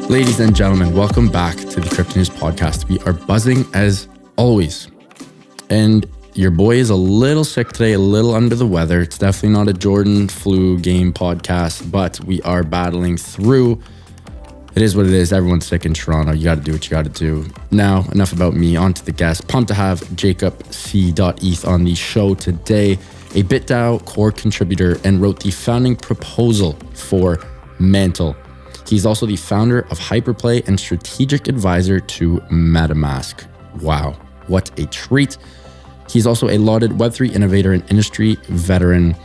Ladies and gentlemen, welcome back to the Crypto News Podcast. We are buzzing as always. And your boy is a little sick today, a little under the weather. It's definitely not a Jordan flu game podcast, but we are battling through. It is what it is. Everyone's sick in Toronto. You got to do what you got to do. Now, enough about me. On to the guest. Pumped to have Jacobc.eth on the show today. A BitDAO core contributor and wrote the founding proposal for Mantle. He's also the founder of Hyperplay and strategic advisor to MetaMask. Wow, what a treat. He's also a lauded Web3 innovator and industry veteran,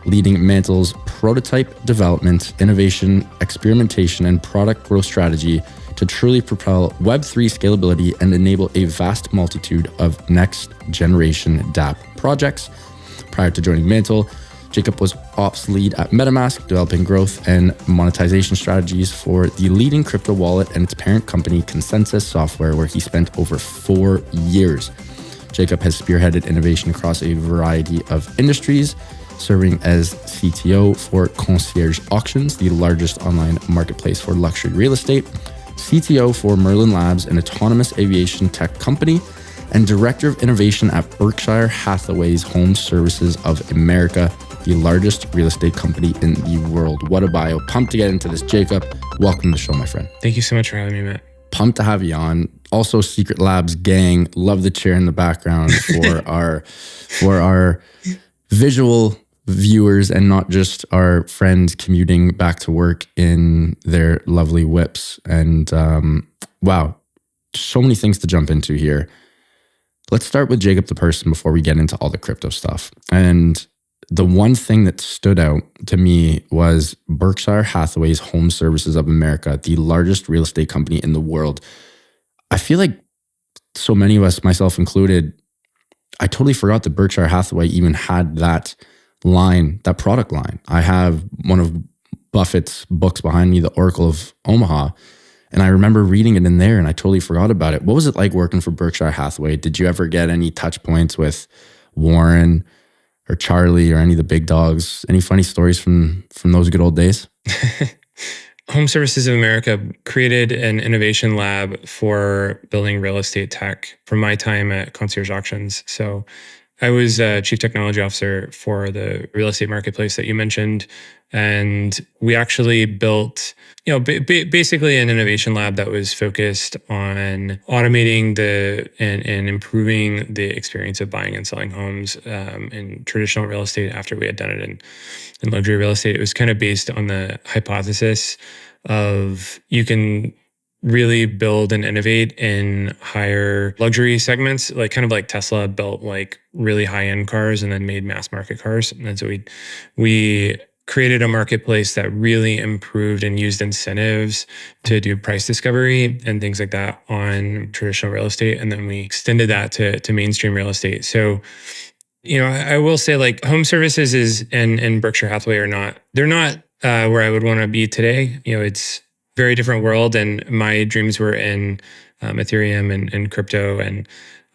leading Mantle's prototype development, innovation, experimentation, and product growth strategy to truly propel Web3 scalability and enable a vast multitude of next generation dApp projects. Prior to joining Mantle, Jacob was ops lead at MetaMask, developing growth and monetization strategies for the leading crypto wallet and its parent company, ConsenSys Software, where he spent over 4 years. Jacob has spearheaded innovation across a variety of industries, serving as CTO for Concierge Auctions, the largest online marketplace for luxury real estate, CTO for Merlin Labs, an autonomous aviation tech company, and Director of Innovation at Berkshire Hathaway's HomeServices of America, the largest real estate company in the world. What a bio. Pumped to get into this. Jacob, welcome to the show, my friend. Thank you so much for having me, Matt. Pumped to have you on. Also, Secret Labs gang. Love the chair in the background for our visual viewers and not just our friends commuting back to work in their lovely whips. And wow, so many things to jump into here. Let's start with Jacob the person before we get into all the crypto stuff. And the one thing that stood out to me was Berkshire Hathaway's HomeServices of America, the largest real estate company in the world. I feel like so many of us, myself included, I totally forgot that Berkshire Hathaway even had that line, that product line. I have one of Buffett's books behind me, The Oracle of Omaha, and I remember reading it in there and I totally forgot about it. What was it like working for Berkshire Hathaway? Did you ever get any touch points with Warren or Charlie or any of the big dogs? Any funny stories from those good old days? HomeServices of America created an innovation lab for building real estate tech from my time at Concierge Auctions. So I was a chief technology officer for the real estate marketplace that you mentioned. And we actually built, basically an innovation lab that was focused on automating and improving the experience of buying and selling homes in traditional real estate after we had done it in luxury real estate. It was kind of based on the hypothesis of you can really build and innovate in higher luxury segments, like kind of like Tesla built like really high-end cars and then made mass market cars. And so we created a marketplace that really improved and used incentives to do price discovery and things like that on traditional real estate. And then we extended that to mainstream real estate. So, I will say like HomeServices and Berkshire Hathaway they're not where I would want to be today. It's very different world. And my dreams were in Ethereum and crypto. And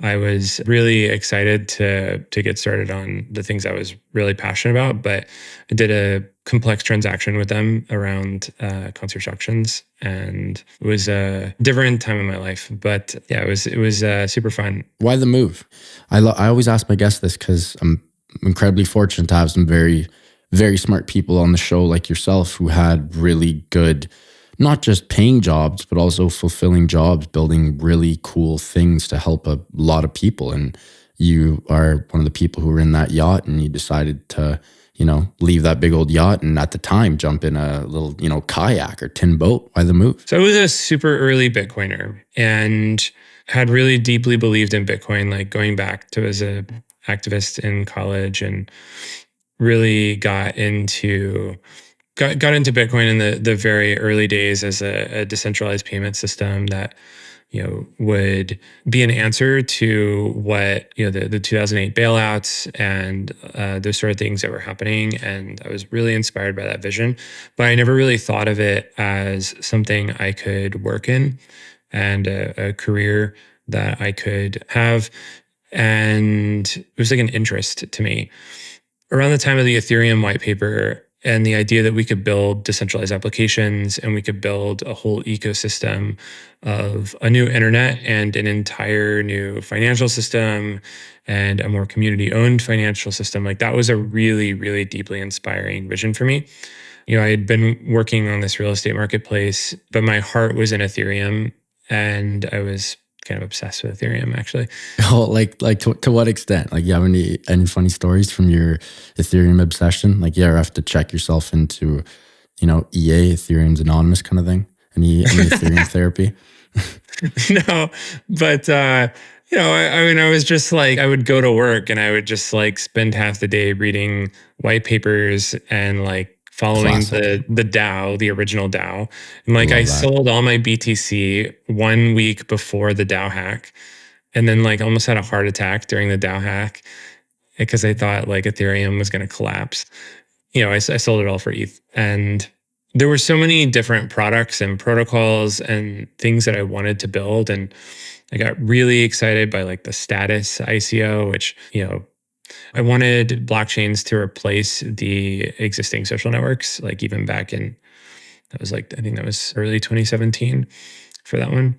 I was really excited to get started on the things I was really passionate about. But I did a complex transaction with them around Concierge Auctions, and it was a different time in my life. But yeah, it was super fun. Why the move? I always ask my guests this because I'm incredibly fortunate to have some very, very smart people on the show like yourself who had really good, not just paying jobs, but also fulfilling jobs, building really cool things to help a lot of people. And you are one of the people who were in that yacht and you decided to, leave that big old yacht and at the time jump in a little, kayak or tin boat. Why the move? So I was a super early Bitcoiner and had really deeply believed in Bitcoin, like going back to as an activist in college, and really got into Bitcoin in the very early days as a decentralized payment system that would be an answer to what the 2008 bailouts and those sort of things that were happening. And I was really inspired by that vision, but I never really thought of it as something I could work in and a career that I could have. And it was like an interest to me. Around the time of the Ethereum white paper, And the idea that we could build decentralized applications and we could build a whole ecosystem of a new internet and an entire new financial system and a more community-owned financial system, like that was a really, really deeply inspiring vision for me. I had been working on this real estate marketplace, but my heart was in Ethereum, and I was kind of obsessed with Ethereum, actually. Oh, like to what extent? Like, you have any funny stories from your Ethereum obsession? Like, you ever have to check yourself into, EA, Ethereum's Anonymous kind of thing? Any Ethereum therapy? No, but I mean, I was just like, I would go to work and I would just like spend half the day reading white papers and like following Classic. the DAO, the original DAO. And like I Love that. sold all my BTC 1 week before the DAO hack, and then like almost had a heart attack during the DAO hack because I thought like Ethereum was going to collapse. I sold it all for ETH. And there were so many different products and protocols and things that I wanted to build. And I got really excited by like the status ICO, which, I wanted blockchains to replace the existing social networks, like even back in, I think that was early 2017 for that one.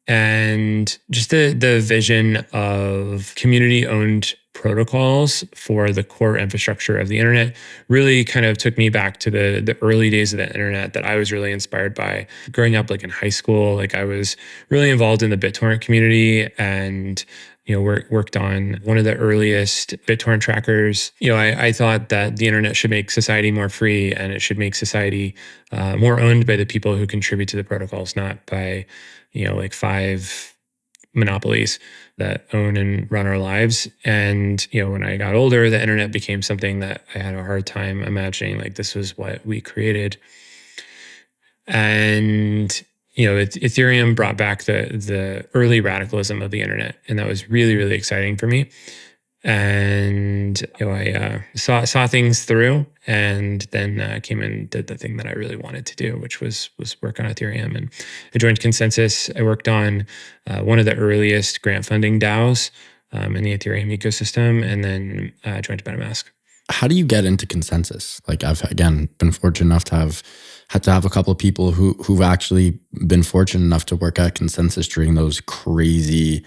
And just the vision of community-owned protocols for the core infrastructure of the internet really kind of took me back to the early days of the internet that I was really inspired by. Growing up like in high school, like I was really involved in the BitTorrent community and worked on one of the earliest BitTorrent trackers. I thought that the internet should make society more free, and it should make society more owned by the people who contribute to the protocols, not by like 5 monopolies that own and run our lives. And, when I got older, the internet became something that I had a hard time imagining, like this was what we created. And, Ethereum brought back the early radicalism of the internet. And that was really, really exciting for me. And I saw things through, and then came and did the thing that I really wanted to do, which was work on Ethereum. And I joined ConsenSys. I worked on one of the earliest grant funding DAOs in the Ethereum ecosystem, and then joined MetaMask. How do you get into ConsenSys? Like, I've again been fortunate enough to have a couple of people who've actually been fortunate enough to work at ConsenSys during those crazy,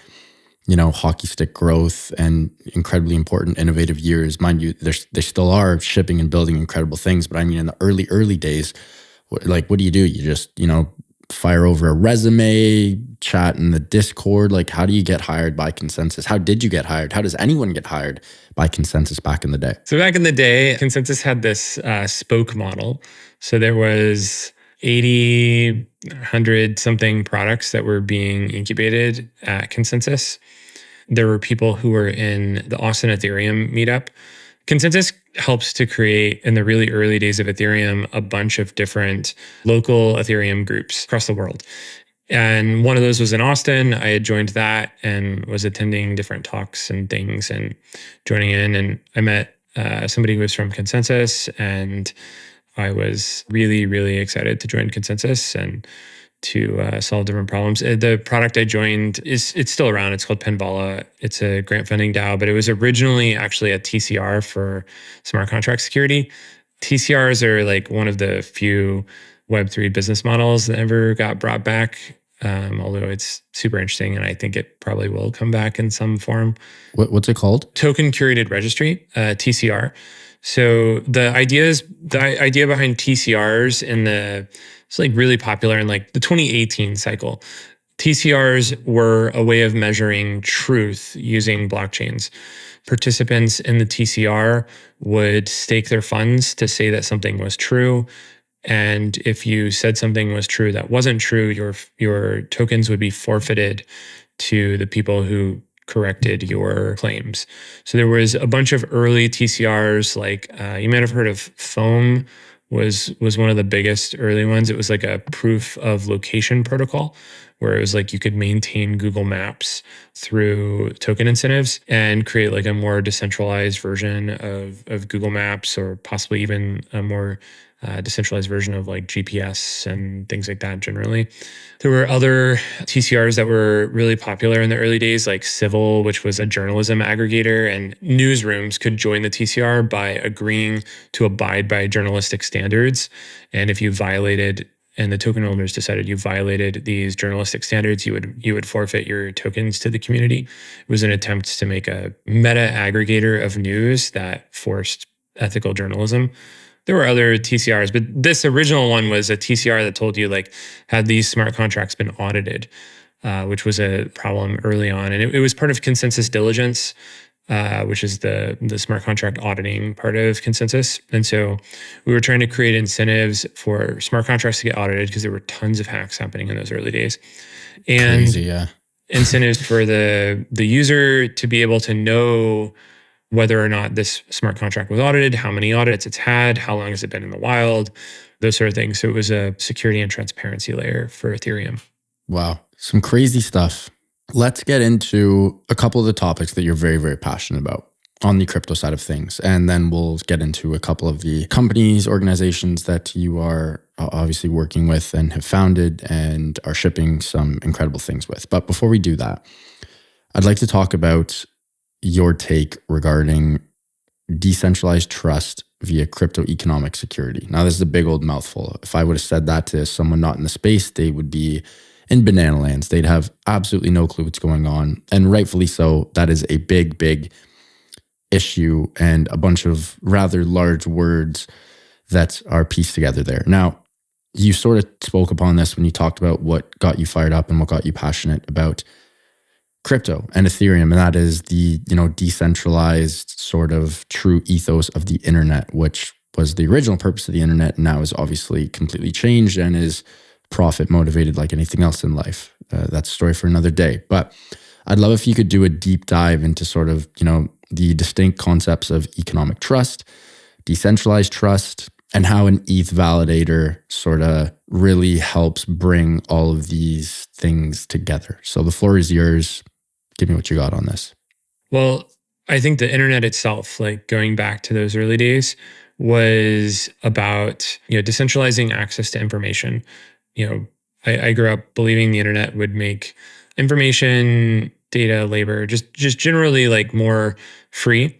hockey stick growth and incredibly important innovative years. Mind you, they still are shipping and building incredible things. But I mean, in the early days, like, what do? You just, fire over a resume, chat in the Discord? Like, how do you get hired by ConsenSys? How did you get hired? How does anyone get hired by ConsenSys back in the day? So back in the day, ConsenSys had this spoke model. So there was 80, 100 something products that were being incubated at ConsenSys. There were people who were in the Austin Ethereum meetup. ConsenSys helps to create, in the really early days of Ethereum, a bunch of different local Ethereum groups across the world. And one of those was in Austin. I had joined that and was attending different talks and things and joining in. And I met somebody who was from ConsenSys, and I was really, really excited to join ConsenSys and to solve different problems. The product I joined it's still around. It's called Penvala. It's a grant funding DAO, but it was originally actually a TCR for smart contract security. TCRs are like one of the few Web3 business models that ever got brought back, although it's super interesting, and I think it probably will come back in some form. What's it called? Token Curated Registry, TCR. So the idea behind TCRs it's like really popular in like the 2018 cycle. TCRs were a way of measuring truth using blockchains. Participants in the TCR would stake their funds to say that something was true. And if you said something was true that wasn't true, your tokens would be forfeited to the people who corrected your claims. So there was a bunch of early TCRs, like you might have heard of Foam was one of the biggest early ones. It was like a proof of location protocol where it was like you could maintain Google Maps through token incentives and create like a more decentralized version of Google Maps, or possibly even a more decentralized version of like GPS and things like that generally. There were other TCRs that were really popular in the early days, like Civil, which was a journalism aggregator, and newsrooms could join the TCR by agreeing to abide by journalistic standards. And if you violated, and the token owners decided you violated these journalistic standards, you would forfeit your tokens to the community. It was an attempt to make a meta aggregator of news that forced ethical journalism. There were other TCRs, but this original one was a TCR that told you like, had these smart contracts been audited, which was a problem early on. And it was part of ConsenSys diligence, which is the smart contract auditing part of ConsenSys. And so we were trying to create incentives for smart contracts to get audited because there were tons of hacks happening in those early days. And Crazy, yeah. incentives for the user to be able to know whether or not this smart contract was audited, how many audits it's had, how long has it been in the wild, those sort of things. So it was a security and transparency layer for Ethereum. Wow. Some crazy stuff. Let's get into a couple of the topics that you're very, very passionate about on the crypto side of things. And then we'll get into a couple of the companies, organizations that you are obviously working with and have founded and are shipping some incredible things with. But before we do that, I'd like to talk about your take regarding decentralized trust via cryptoeconomic security. Now, this is a big old mouthful. If I would have said that to someone not in the space, they would be in banana lands. They'd have absolutely no clue what's going on. And rightfully so, that is a big, big issue and a bunch of rather large words that are pieced together there. Now, you sort of spoke upon this when you talked about what got you fired up and what got you passionate about crypto and Ethereum, and that is the decentralized sort of true ethos of the internet, which was the original purpose of the internet, and now is obviously completely changed and is profit motivated like anything else in life. That's a story for another day. But I'd love if you could do a deep dive into sort of the distinct concepts of economic trust, decentralized trust, and how an ETH validator sort of really helps bring all of these things together. So the floor is yours. Give me what you got on this. Well, I think the internet itself, like going back to those early days, was about decentralizing access to information. I grew up believing the internet would make information, data, labor, just generally like more free,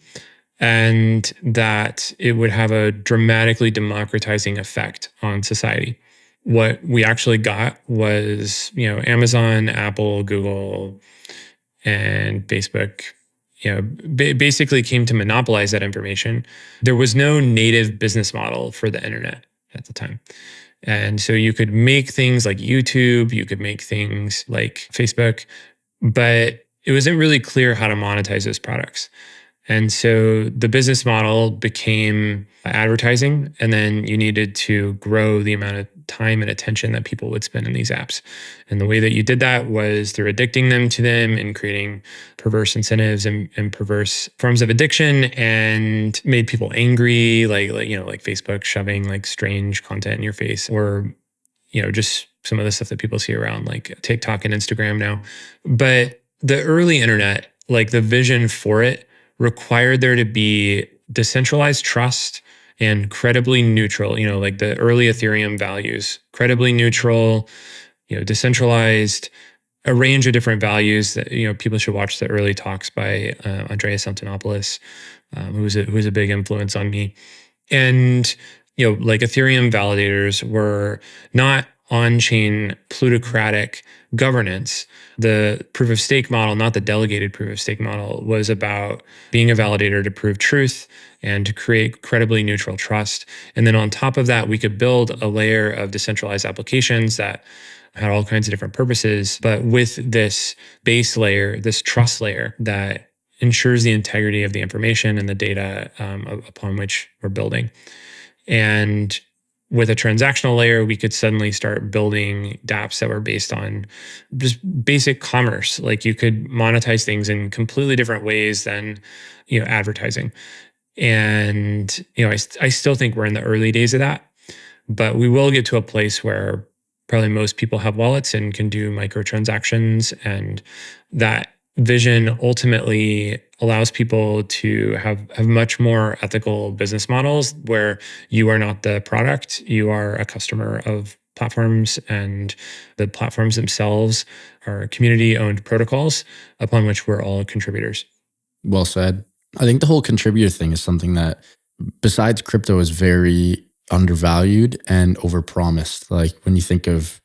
and that it would have a dramatically democratizing effect on society. What we actually got was, Amazon, Apple, Google, and Facebook, basically came to monopolize that information. There was no native business model for the internet at the time. And so you could make things like YouTube, you could make things like Facebook, but it wasn't really clear how to monetize those products. And so the business model became advertising, and then you needed to grow the amount of time and attention that people would spend in these apps. And the way that you did that was through addicting them to them and creating perverse incentives and perverse forms of addiction, and made people angry, like Facebook shoving like strange content in your face, or just some of the stuff that people see around like TikTok and Instagram now. But the early internet, like the vision for it, required there to be decentralized trust and credibly neutral, like the early Ethereum values, credibly neutral, decentralized, a range of different values that, people should watch the early talks by Andreas Antonopoulos, who was a big influence on me. And, like Ethereum validators were not on-chain plutocratic governance. The proof of stake model, not the delegated proof of stake model, was about being a validator to prove truth and to create credibly neutral trust. And then on top of that, we could build a layer of decentralized applications that had all kinds of different purposes, but with this base layer, this trust layer that ensures the integrity of the information and the data upon which we're building. And with a transactional layer, we could suddenly start building dApps that were based on just basic commerce. Like you could monetize things in completely different ways than, advertising. And, I still think we're in the early days of that, but we will get to a place where probably most people have wallets and can do microtransactions. And that vision ultimately allows people to have much more ethical business models where you are not the product, you are a customer of platforms, and the platforms themselves are community-owned protocols upon which we're all contributors. Well said. I think the whole contributor thing is something that, besides crypto, is very undervalued and overpromised. Like when you think of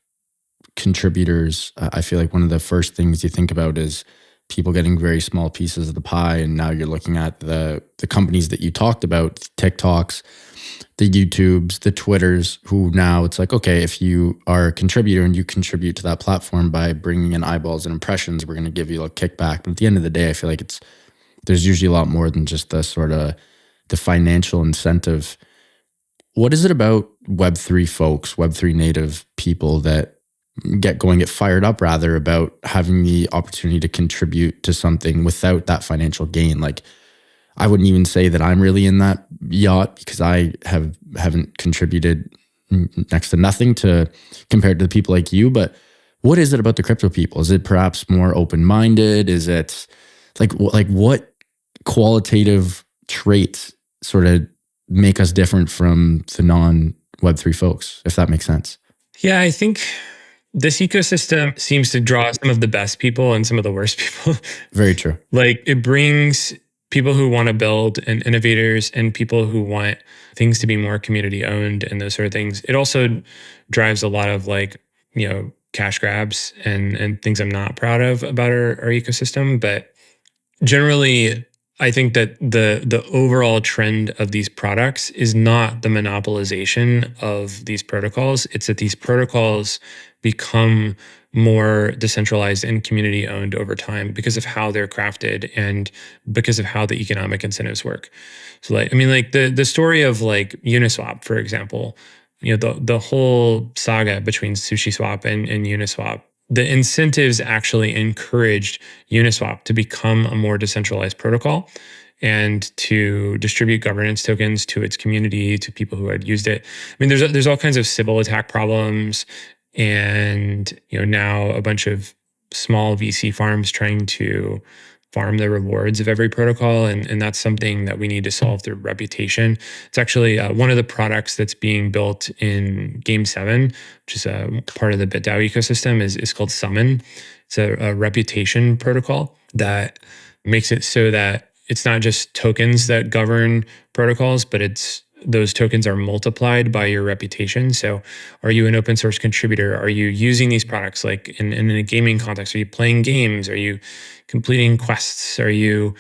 contributors, I feel like one of the first things you think about is people getting very small pieces of the pie. And now you're looking at the companies that you talked about, TikToks, the YouTubes, the Twitters, who now it's like, okay, if you are a contributor and you contribute to that platform by bringing in eyeballs and impressions, we're going to give you a kickback. But at the end of the day, I feel like there's usually a lot more than just the sort of the financial incentive. What is it about Web3 folks, Web3 native people that get fired up rather about having the opportunity to contribute to something without that financial gain? Like, I wouldn't even say that I'm really in that yacht because I haven't contributed next to nothing compared to the people like you. But what is it about the crypto people? Is it perhaps more open-minded? Is it like what qualitative traits sort of make us different from the non-Web3 folks, if that makes sense? Yeah, I think this ecosystem seems to draw some of the best people and some of the worst people. Very true. Like it brings people who want to build and innovators and people who want things to be more community owned and those sort of things. It also drives a lot of cash grabs and things I'm not proud of about our ecosystem. But generally, I think that the overall trend of these products is not the monopolization of these protocols. It's that these protocols become more decentralized and community owned over time because of how they're crafted and because of how the economic incentives work. So the story of Uniswap, for example, the whole saga between SushiSwap and Uniswap, the incentives actually encouraged Uniswap to become a more decentralized protocol and to distribute governance tokens to its community, to people who had used it. I mean, there's all kinds of Sybil attack problems, and now a bunch of small VC farms trying to farm the rewards of every protocol, and that's something that we need to solve through reputation. It's actually one of the products that's being built in Game 7, which is a part of the BitDAO ecosystem, is called Summon. It's a reputation protocol that makes it so that it's not just tokens that govern protocols, but those tokens are multiplied by your reputation. So are you an open source contributor? Are you using these products like in a gaming context? Are you playing games? Are you completing quests? Are you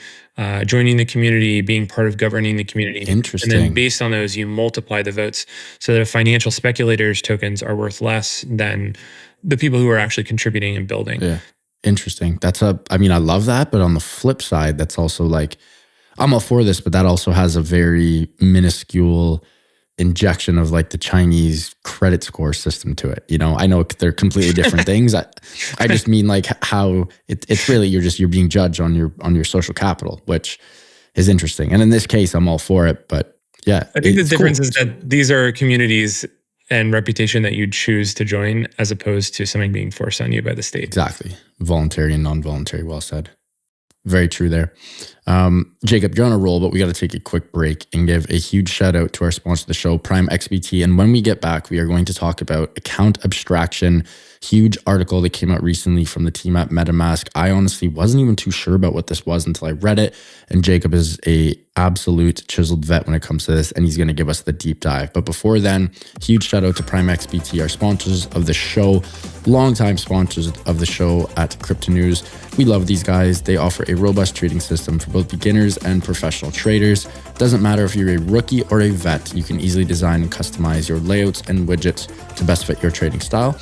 joining the community, being part of governing the community? Interesting. And then based on those, you multiply the votes so that if financial speculators' tokens are worth less than the people who are actually contributing and building. Yeah. Interesting. I love that. But on the flip side, that's also like, I'm all for this, but that also has a very minuscule injection of like the Chinese credit score system to it. I know they're completely different things. I just mean like how it's really, you're being judged on your social capital, which is interesting. And in this case, I'm all for it, but yeah. I think the difference is that these are communities and reputation that you choose to join as opposed to something being forced on you by the state. Exactly. Voluntary and non-voluntary. Well said. Very true there. Jacob, you're on a roll, but we got to take a quick break and give a huge shout out to our sponsor of the show, Prime XBT. And when we get back, we are going to talk about account abstraction. Huge article that came out recently from the team at MetaMask. I honestly wasn't even too sure about what this was until I read it. And Jacob is a absolute chiseled vet when it comes to this, and he's going to give us the deep dive. But before then, huge shout out to Prime XBT, our sponsors of the show, longtime sponsors of the show at Crypto News. We love these guys. They offer a robust trading system for both beginners and professional traders. Doesn't matter if you're a rookie or a vet, you can easily design and customize your layouts and widgets to best fit your trading style.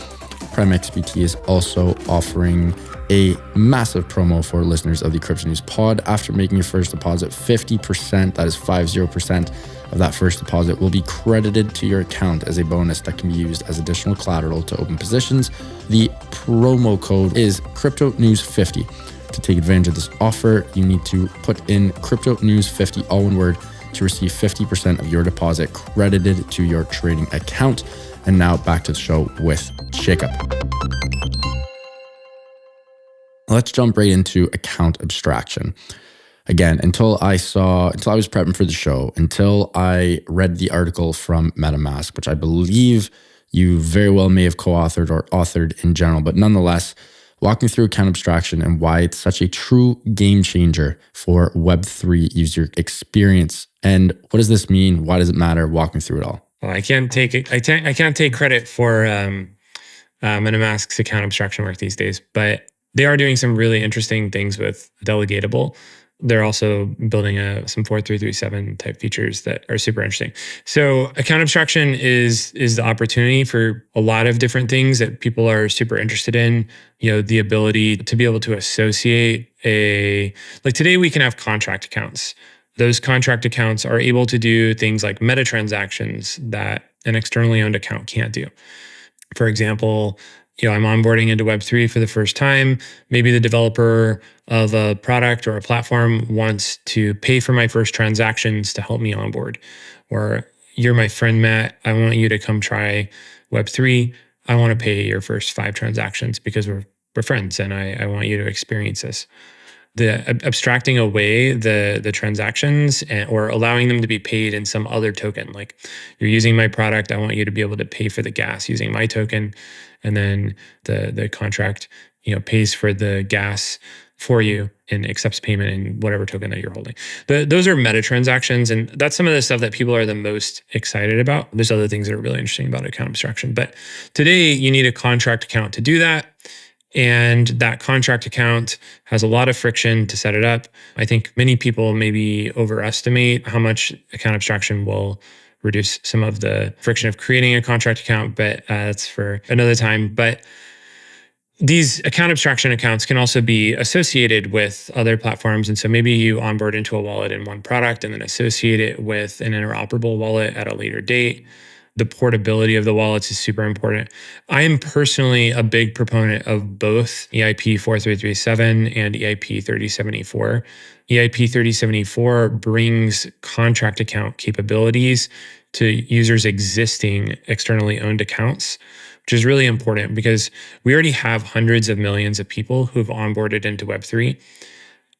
Prime XBT is also offering a massive promo for listeners of the Crypto News pod. After making your first deposit, 50%, that is 50% of that first deposit will be credited to your account as a bonus that can be used as additional collateral to open positions. The promo code is CryptoNews50. To take advantage of this offer, you need to put in CryptoNews50, all one word, to receive 50% of your deposit credited to your trading account. And now back to the show with Jacob. Let's jump right into account abstraction. Again, until I was prepping for the show, until I read the article from MetaMask, which I believe you very well may have co-authored or authored in general, but nonetheless, walk me through account abstraction and why it's such a true game changer for Web3 user experience. And what does this mean? Why does it matter? Walk me through it all. Well, I can't take credit for MetaMask's account abstraction work these days, but they are doing some really interesting things with delegatable. They're also building some 4337 type features that are super interesting. So account abstraction is the opportunity for a lot of different things that people are super interested in. The ability to be able to associate like today we can have contract accounts. Those contract accounts are able to do things like meta transactions that an externally owned account can't do. For example, I'm onboarding into Web3 for the first time. Maybe the developer of a product or a platform wants to pay for my first transactions to help me onboard. Or you're my friend, Matt. I want you to come try Web3. I want to pay your first 5 transactions because we're friends and I want you to experience this. The abstracting away the transactions or allowing them to be paid in some other token. Like you're using my product, I want you to be able to pay for the gas using my token, and then the contract pays for the gas for you and accepts payment in whatever token that you're holding. Those are meta transactions, and that's some of the stuff that people are the most excited about. There's other things that are really interesting about account abstraction, but today you need a contract account to do that. And that contract account has a lot of friction to set it up. I think many people maybe overestimate how much account abstraction will reduce some of the friction of creating a contract account, but that's for another time. But these account abstraction accounts can also be associated with other platforms. And so maybe you onboard into a wallet in one product and then associate it with an interoperable wallet at a later date. The portability of the wallets is super important. I am personally a big proponent of both EIP 4337 and EIP 3074. EIP 3074 brings contract account capabilities to users' existing externally owned accounts, which is really important because we already have hundreds of millions of people who've onboarded into Web3.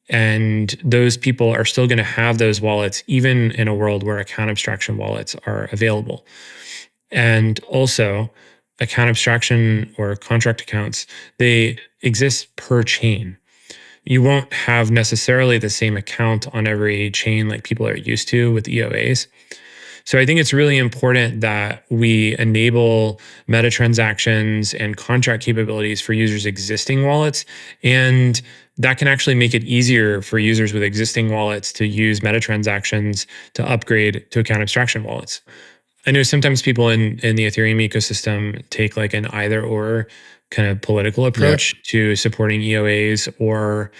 And those people are still going to have those wallets, even in a world where account abstraction wallets are available. And also, account abstraction or contract accounts, they exist per chain. You won't have necessarily the same account on every chain like people are used to with EOAs. So I think it's really important that we enable meta transactions and contract capabilities for users' existing wallets. And that can actually make it easier for users with existing wallets to use meta transactions to upgrade to account abstraction wallets. I know sometimes people in the Ethereum ecosystem take like an either or kind of political approach to supporting EOAs or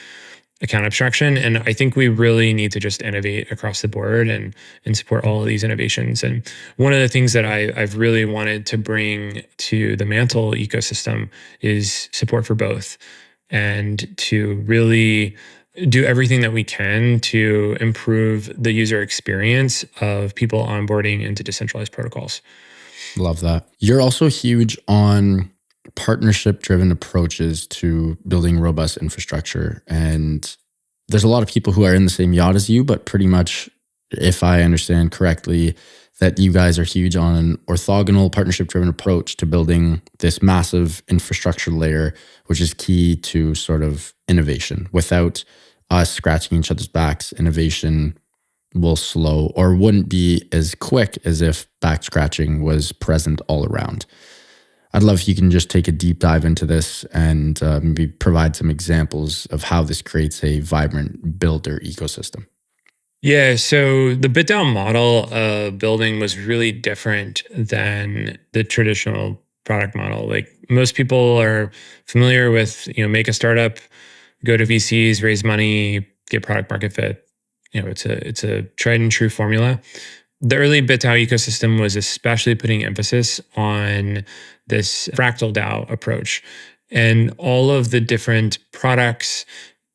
account abstraction. And I think we really need to just innovate across the board and support all of these innovations. And one of the things that I've really wanted to bring to the Mantle ecosystem is support for both, and to really do everything that we can to improve the user experience of people onboarding into decentralized protocols. Love that. You're also huge on partnership-driven approaches to building robust infrastructure. And there's a lot of people who are in the same yacht as you, but pretty much, if I understand correctly, that you guys are huge on an orthogonal partnership-driven approach to building this massive infrastructure layer, which is key to sort of innovation. Without us scratching each other's backs, innovation will slow or wouldn't be as quick as if back scratching was present all around. I'd love if you can just take a deep dive into this and maybe provide some examples of how this creates a vibrant builder ecosystem. Yeah, so the BitDAO model of building was really different than the traditional product model. Like most people are familiar with, make a startup, go to VCs, raise money, get product market fit. It's a tried and true formula. The early BitDAO ecosystem was especially putting emphasis on this fractal DAO approach, and all of the different products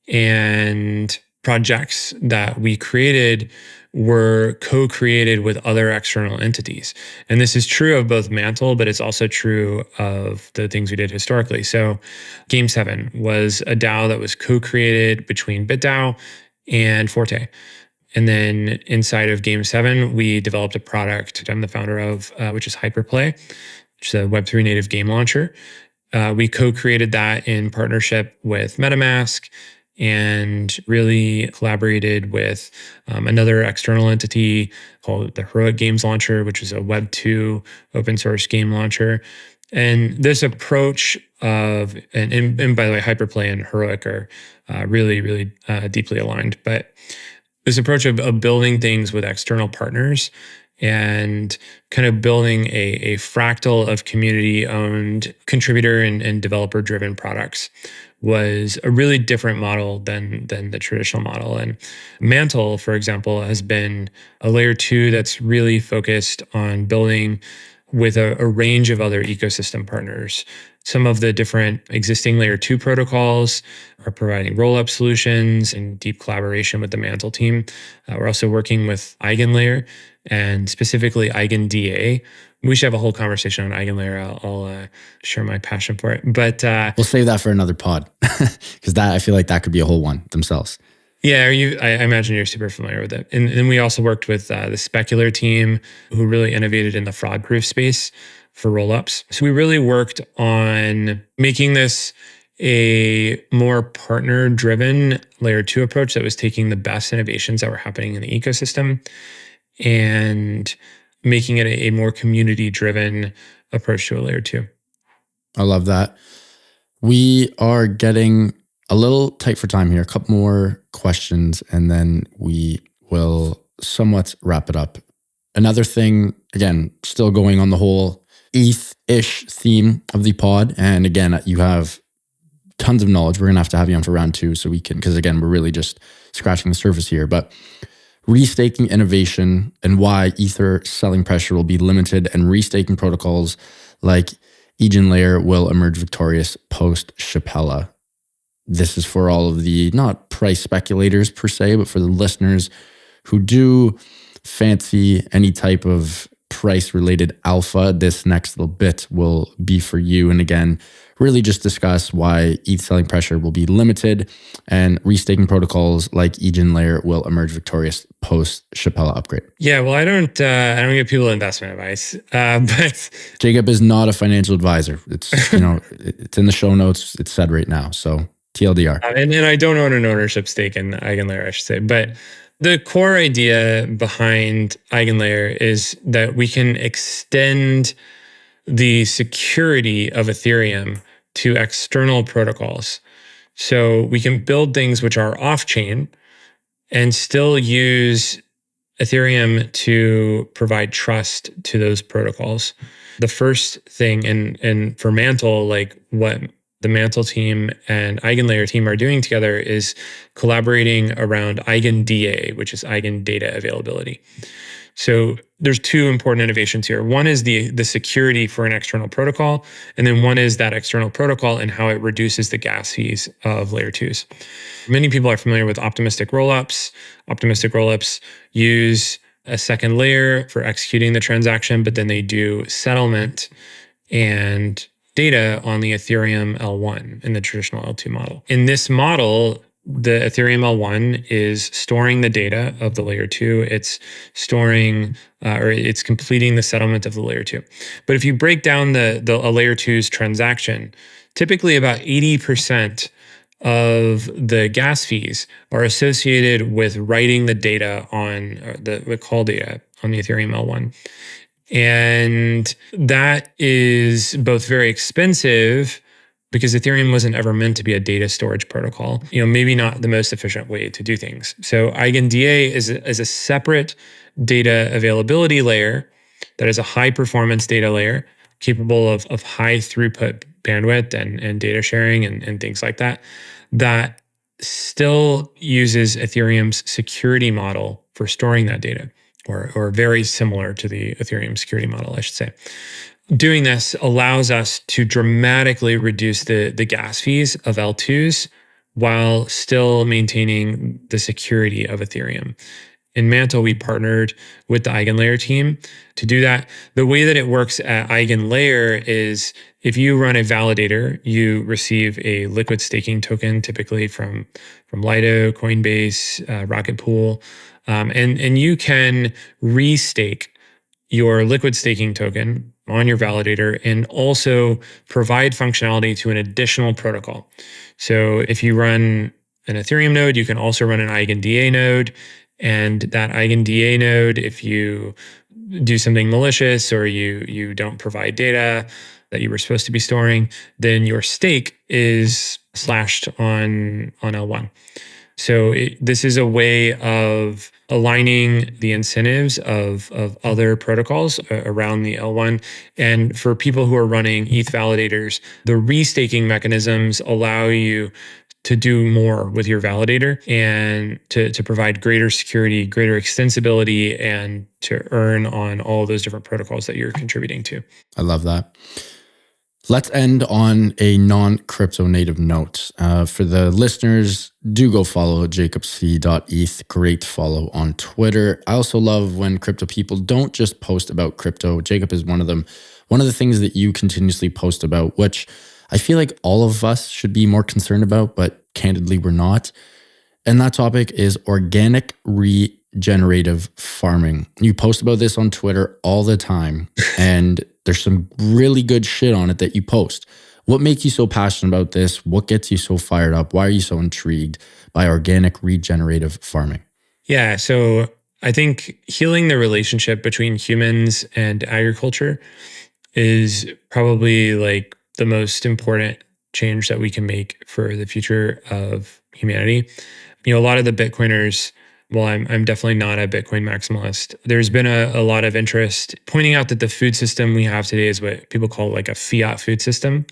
and projects that we created were co-created with other external entities. And this is true of both Mantle, but it's also true of the things we did historically. So Game 7 was a DAO that was co-created between BitDAO and Forte. And then inside of Game 7, we developed a product I'm the founder of, which is Hyperplay, which is a Web3 native game launcher. We co-created that in partnership with MetaMask and really collaborated with another external entity called the Heroic Games Launcher, which is a Web2 open source game launcher. And this approach of, and by the way, Hyperplay and Heroic are really deeply aligned. But this approach of building things with external partners and kind of building a fractal of community-owned contributor and developer-driven products was a really different model than the traditional model. And Mantle, for example, has been a layer 2 that's really focused on building with a range of other ecosystem partners. Some of the different existing layer 2 protocols are providing roll-up solutions in deep collaboration with the Mantle team. We're also working with EigenLayer and specifically EigenDA. We should have a whole conversation on EigenLayer. I'll share my passion for it. But we'll save that for another pod because that I feel like that could be a whole one themselves. Yeah, I imagine you're super familiar with it. And then we also worked with the Specular team, who really innovated in the fraud-proof space for roll-ups. So we really worked on making this a more partner-driven layer 2 approach that was taking the best innovations that were happening in the ecosystem and making it a more community-driven approach to a layer 2. I love that. We are getting a little tight for time here. A couple more questions, and then we will somewhat wrap it up. Another thing, again, still going on the whole ETH-ish theme of the pod. And again, you have tons of knowledge. We're going to have you on for round 2 so we can, because again, we're really just scratching the surface here. But restaking innovation and why Ether selling pressure will be limited, and restaking protocols like EigenLayer will emerge victorious post Shapella. This is for all of the, not price speculators per se, but for the listeners who do fancy any type of price related alpha. This next little bit will be for you. And again, really just discuss why ETH selling pressure will be limited and restaking protocols like EigenLayer will emerge victorious post Shapella upgrade. Yeah, well, I don't give people investment advice, but Jacob is not a financial advisor. It's it's in the show notes. It's said right now. So TLDR. And I don't own an ownership stake in EigenLayer, I should say. But the core idea behind EigenLayer is that we can extend the security of Ethereum to external protocols. So we can build things which are off-chain and still use Ethereum to provide trust to those protocols. The first thing, and for Mantle, like what the Mantle team and EigenLayer team are doing together is collaborating around EigenDA, which is Eigen Data Availability. So there's 2 important innovations here. One is the security for an external protocol, and then one is that external protocol and how it reduces the gas fees of layer 2s. Many people are familiar with optimistic rollups. Optimistic rollups use a second layer for executing the transaction, but then they do settlement and data on the Ethereum L1 in the traditional L2 model. In this model, the Ethereum L1 is storing the data of the layer 2. It's storing or it's completing the settlement of the layer 2. But if you break down a layer 2's transaction, typically about 80% of the gas fees are associated with writing the data on the call data on the Ethereum L1. And that is both very expensive because Ethereum wasn't ever meant to be a data storage protocol. Maybe not the most efficient way to do things. So EigenDA is a separate data availability layer that is a high performance data layer capable of high throughput bandwidth and data sharing and things like that, that still uses Ethereum's security model for storing that data, or very similar to the Ethereum security model, I should say. Doing this allows us to dramatically reduce the gas fees of L2s while still maintaining the security of Ethereum. in Mantle, we partnered with the EigenLayer team to do that. The way that it works at EigenLayer is if you run a validator, you receive a liquid staking token, typically from Lido, Coinbase, Rocket Pool, and you can restake your liquid staking token on your validator and also provide functionality to an additional protocol. So if you run an Ethereum node, you can also run an EigenDA node. And that EigenDA node, if you do something malicious or you don't provide data that you were supposed to be storing, then your stake is slashed on L1. So this is a way of aligning the incentives of other protocols around the L1. And for people who are running ETH validators, the restaking mechanisms allow you to do more with your validator and to provide greater security, greater extensibility, and to earn on all those different protocols that you're contributing to. I love that. Let's end on a non-crypto native note. For the listeners, do go follow Jacobc.eth. Great follow on Twitter. I also love when crypto people don't just post about crypto. Jacob is one of them. One of the things that you continuously post about, which I feel like all of us should be more concerned about, but candidly, we're not. And that topic is organic regenerative farming. You post about this on Twitter all the time, and there's some really good shit on it that you post. What makes you so passionate about this? What gets you so fired up? Why are you so intrigued by organic regenerative farming? Yeah, so I think healing the relationship between humans and agriculture is probably like the most important change that we can make for the future of humanity. A lot of the Bitcoiners, well, I'm definitely not a Bitcoin maximalist. There's been a lot of interest pointing out that the food system we have today is what people call like a fiat food system,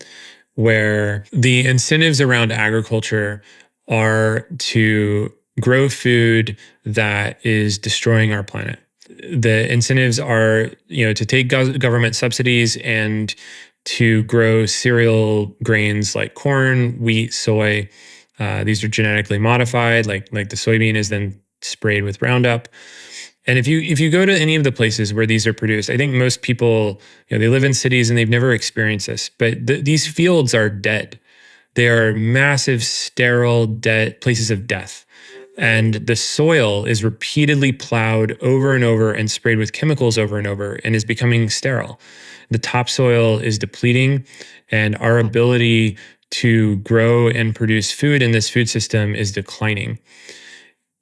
where the incentives around agriculture are to grow food that is destroying our planet. The incentives are, to take government subsidies and to grow cereal grains like corn, wheat, soy. These are genetically modified, like the soybean is then sprayed with Roundup. And if you go to any of the places where these are produced, I think most people, they live in cities and they've never experienced this, but these fields are dead. They are massive, sterile, dead places of death. And the soil is repeatedly plowed over and over and sprayed with chemicals over and over and is becoming sterile. The topsoil is depleting, and our ability to grow and produce food in this food system is declining.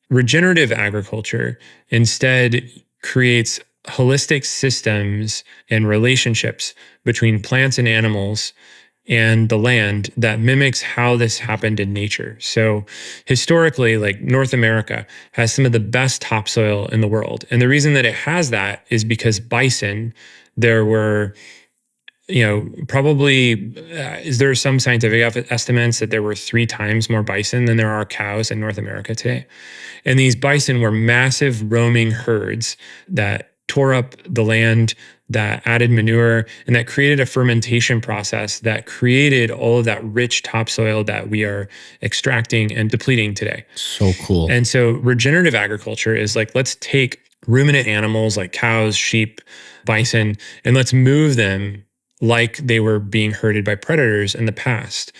Regenerative agriculture instead creates holistic systems and relationships between plants and animals and the land that mimics how this happened in nature. So historically, like North America has some of the best topsoil in the world. And the reason that it has that is because bison, there were probably there are some scientific estimates that there were 3 times more bison than there are cows in North America today. And these bison were massive roaming herds that tore up the land, that added manure, and that created a fermentation process that created all of that rich topsoil that we are extracting and depleting today. So cool. And so regenerative agriculture is like, let's take ruminant animals like cows, sheep, bison, and let's move them like they were being herded by predators in the past.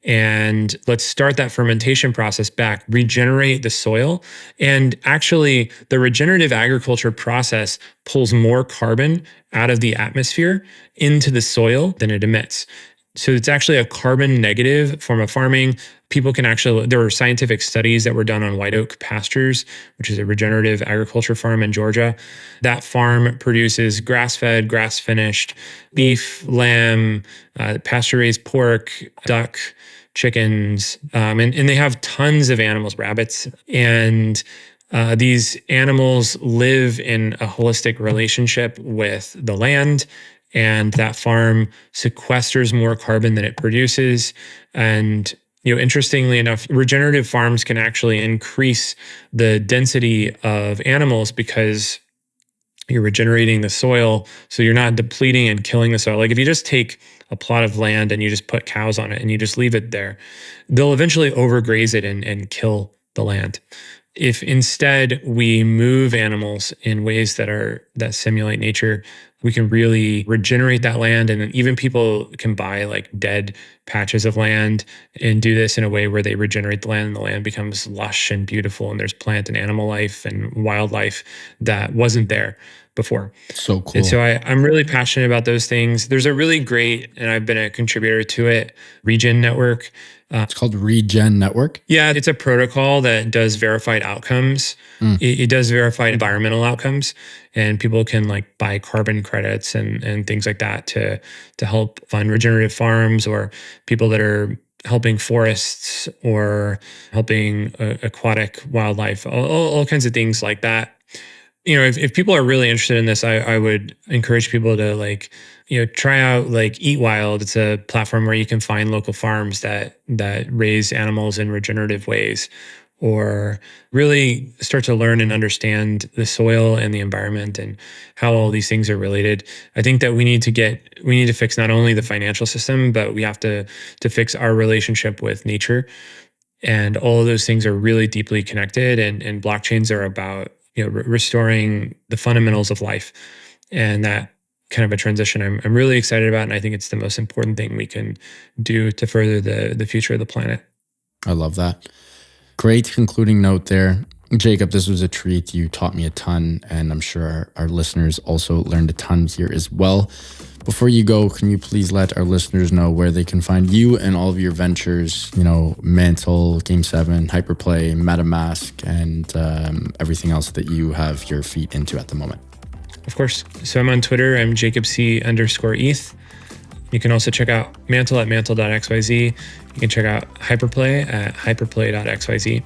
And let's start that fermentation process back, regenerate the soil. And actually, the regenerative agriculture process pulls more carbon out of the atmosphere into the soil than it emits. So it's actually a carbon negative form of farming. People can actually, there were scientific studies that were done on White Oak Pastures, which is a regenerative agriculture farm in Georgia. That farm produces grass-fed, grass-finished beef, lamb, pasture-raised pork, duck, chickens, and they have tons of animals, rabbits, and these animals live in a holistic relationship with the land, and that farm sequesters more carbon than it produces. And interestingly enough, regenerative farms can actually increase the density of animals because you're regenerating the soil, so you're not depleting and killing the soil. Like if you just take a plot of land and you just put cows on it and you just leave it there, they'll eventually overgraze it and kill the land. If instead we move animals in ways that simulate nature, we can really regenerate that land. And then even people can buy like dead patches of land and do this in a way where they regenerate the land and the land becomes lush and beautiful. And there's plant and animal life and wildlife that wasn't there before. So cool. And so I'm really passionate about those things. There's a really great, and I've been a contributor to it, Regen Network. It's called Regen Network? Yeah, it's a protocol that does verified outcomes. It does verified environmental outcomes, and people can like buy carbon credits and things like that to help fund regenerative farms, or people that are helping forests or helping aquatic wildlife, all kinds of things like that. If people are really interested in this, I would encourage people to try out like Eat Wild. It's a platform where you can find local farms that raise animals in regenerative ways, or really start to learn and understand the soil and the environment and how all these things are related. I think that we need to fix not only the financial system, but we have to fix our relationship with nature. And all of those things are really deeply connected, and blockchains are about restoring the fundamentals of life, and that kind of a transition I'm really excited about, and I think it's the most important thing we can do to further the future of the planet. I love that. Great concluding note there. Jacob, this was a treat. You taught me a ton, and I'm sure our listeners also learned a ton here as well. Before you go, can you please let our listeners know where they can find you and all of your ventures, Mantle, Game7, Hyperplay, MetaMask, and everything else that you have your feet into at the moment? Of course. So I'm on Twitter. I'm Jacobc_eth. You can also check out Mantle at mantle.xyz. You can check out Hyperplay at hyperplay.xyz.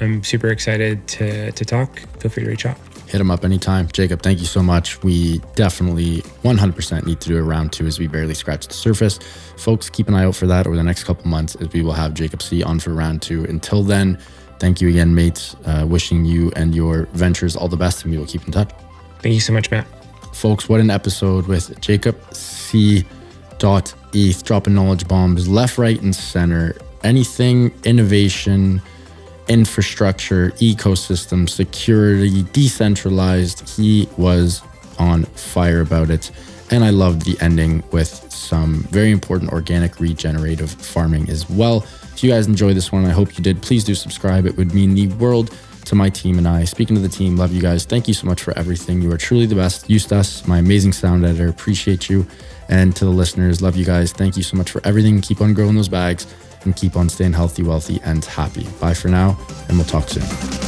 I'm super excited to talk. Feel free to reach out. Hit him up anytime. Jacob, thank you so much. We definitely 100% need to do a round 2 as we barely scratched the surface. Folks, keep an eye out for that over the next couple months as we will have Jacob C on for round 2. Until then, thank you again, mates. Wishing you and your ventures all the best, and we will keep in touch. Thank you so much, Matt. Folks, what an episode with Jacobc.eth, dropping knowledge bombs left, right, and center. Anything innovation, infrastructure, ecosystem, security, decentralized. He was on fire about it. And I loved the ending with some very important organic regenerative farming as well. If you guys enjoyed this one, I hope you did. Please do subscribe. It would mean the world to my team and I. Speaking to the team, love you guys. Thank you so much for everything. You are truly the best. Eustace, my amazing sound editor, appreciate you. And to the listeners, love you guys. Thank you so much for everything. Keep on growing those bags and keep on staying healthy, wealthy, and happy. Bye for now, and we'll talk soon.